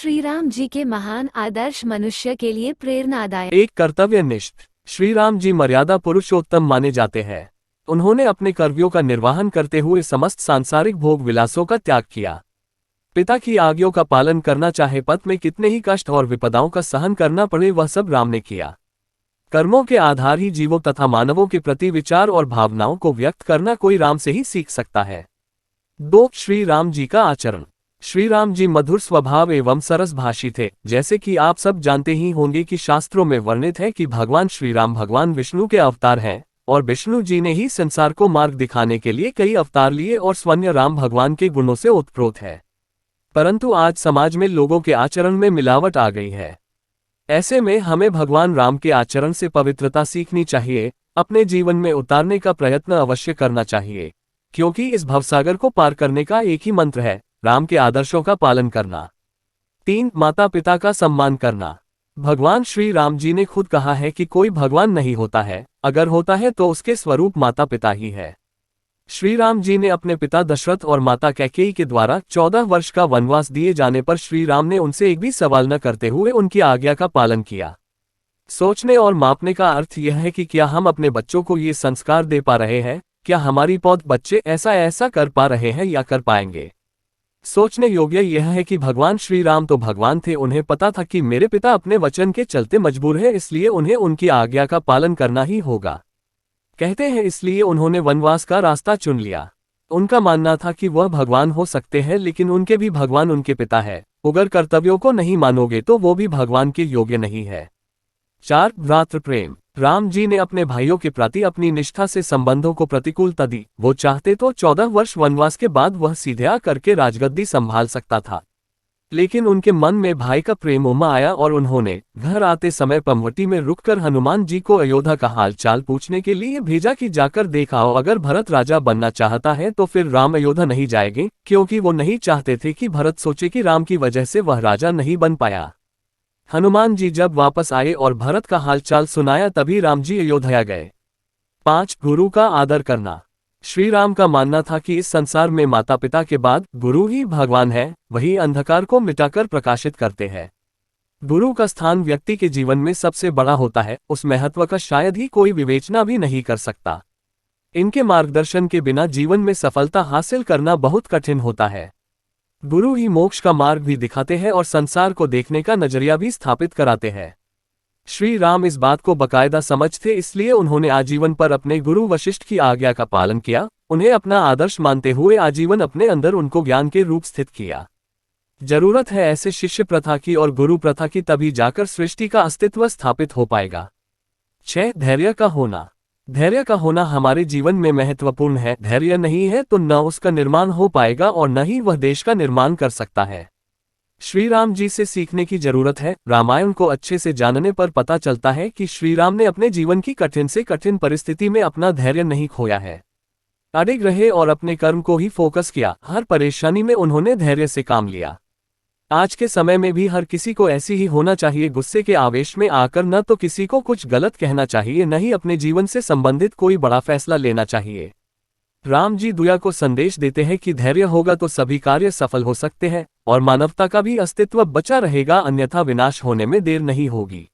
श्री राम जी के महान आदर्श मनुष्य के लिए प्रेरणादायक। एक कर्तव्यनिष्ठ श्री राम जी मर्यादा पुरुषोत्तम माने जाते हैं। उन्होंने अपने कर्तव्यों का निर्वहन करते हुए समस्त सांसारिक भोग विलासों का त्याग किया। पिता की आज्ञाओं का पालन करना, चाहे पथ में कितने ही कष्ट और विपदाओं का सहन करना पड़े, वह सब राम ने किया। कर्मों के आधार ही जीवों तथा मानवों के प्रति विचार और भावनाओं को व्यक्त करना कोई राम से ही सीख सकता है। 2. श्री राम जी का आचरण। श्री राम जी मधुर स्वभाव एवं सरस भाषी थे। जैसे कि आप सब जानते ही होंगे कि शास्त्रों में वर्णित है कि भगवान श्री राम भगवान विष्णु के अवतार हैं और विष्णु जी ने ही संसार को मार्ग दिखाने के लिए कई अवतार लिए और स्वयं राम भगवान के गुणों से ओतप्रोत है। परंतु आज समाज में लोगों के आचरण में मिलावट आ गई है। ऐसे में हमें भगवान राम के आचरण से पवित्रता सीखनी चाहिए, अपने जीवन में उतारने का प्रयत्न अवश्य करना चाहिए, क्योंकि इस भवसागर को पार करने का एक ही मंत्र है, राम के आदर्शों का पालन करना। 3. माता पिता का सम्मान करना। भगवान श्री राम जी ने खुद कहा है कि कोई भगवान नहीं होता है, अगर होता है तो उसके स्वरूप माता पिता ही है। श्री राम जी ने अपने पिता दशरथ और माता कैकेयी के द्वारा 14 वर्ष का वनवास दिए जाने पर श्री राम ने उनसे एक भी सवाल न करते हुए उनकी आज्ञा का पालन किया। सोचने और मापने का अर्थ यह है कि क्या हम अपने बच्चों को ये संस्कार दे पा रहे हैं, क्या हमारी पौध बच्चे ऐसा कर पा रहे हैं या कर पाएंगे। सोचने योग्य यह है कि भगवान श्री राम तो भगवान थे, उन्हें पता था कि मेरे पिता अपने वचन के चलते मजबूर है, इसलिए उन्हें उनकी आज्ञा का पालन करना ही होगा। कहते हैं इसलिए उन्होंने वनवास का रास्ता चुन लिया। उनका मानना था कि वह भगवान हो सकते हैं, लेकिन उनके भी भगवान उनके पिता है। अगर कर्तव्यों को नहीं मानोगे तो वो भी भगवान के योग्य नहीं है। 4. भ्रातृ प्रेम। राम जी ने अपने भाइयों के प्रति अपनी निष्ठा से संबंधों को प्रतिकूलता दी। वो चाहते तो 14 वर्ष वनवास के बाद वह सीधे आ करके राजगद्दी संभाल सकता था, लेकिन उनके मन में भाई का प्रेम उमा आया और उन्होंने घर आते समय पंवटी में रुककर हनुमान जी को अयोध्या का हालचाल पूछने के लिए भेजा कि जाकर देख आओ, अगर भरत राजा बनना चाहता है तो फिर राम अयोध्या नहीं जाएंगे, क्योंकि वो नहीं चाहते थे कि भरत सोचे कि राम की वजह से वह राजा नहीं बन पाया। हनुमान जी जब वापस आए और भरत का हालचाल सुनाया तभी राम जी अयोध्या गए। 5. गुरु का आदर करना। श्री राम का मानना था कि इस संसार में माता पिता के बाद गुरु ही भगवान है, वही अंधकार को मिटाकर प्रकाशित करते हैं। गुरु का स्थान व्यक्ति के जीवन में सबसे बड़ा होता है, उस महत्व का शायद ही कोई विवेचना भी नहीं कर सकता। इनके मार्गदर्शन के बिना जीवन में सफलता हासिल करना बहुत कठिन होता है। गुरु ही मोक्ष का मार्ग भी दिखाते हैं और संसार को देखने का नजरिया भी स्थापित कराते हैं। श्री राम इस बात को बाकायदा समझते, इसलिए उन्होंने आजीवन पर अपने गुरु वशिष्ठ की आज्ञा का पालन किया। उन्हें अपना आदर्श मानते हुए आजीवन अपने अंदर उनको ज्ञान के रूप स्थित किया। जरूरत है ऐसे शिष्य प्रथा की और गुरु प्रथा की, तभी जाकर सृष्टि का अस्तित्व स्थापित हो पाएगा। 6. धैर्य का होना। धैर्य का होना हमारे जीवन में महत्वपूर्ण है। धैर्य नहीं है तो न उसका निर्माण हो पाएगा और न ही वह देश का निर्माण कर सकता है। श्री राम जी से सीखने की जरूरत है। रामायण को अच्छे से जानने पर पता चलता है कि श्री राम ने अपने जीवन की कठिन से कठिन परिस्थिति में अपना धैर्य नहीं खोया है, अडिग रहे और अपने कर्म को ही फोकस किया। हर परेशानी में उन्होंने धैर्य से काम लिया। आज के समय में भी हर किसी को ऐसी ही होना चाहिए। गुस्से के आवेश में आकर न तो किसी को कुछ गलत कहना चाहिए, न ही अपने जीवन से संबंधित कोई बड़ा फैसला लेना चाहिए। राम जी दुनिया को संदेश देते हैं कि धैर्य होगा तो सभी कार्य सफल हो सकते हैं और मानवता का भी अस्तित्व बचा रहेगा, अन्यथा विनाश होने में देर नहीं होगी।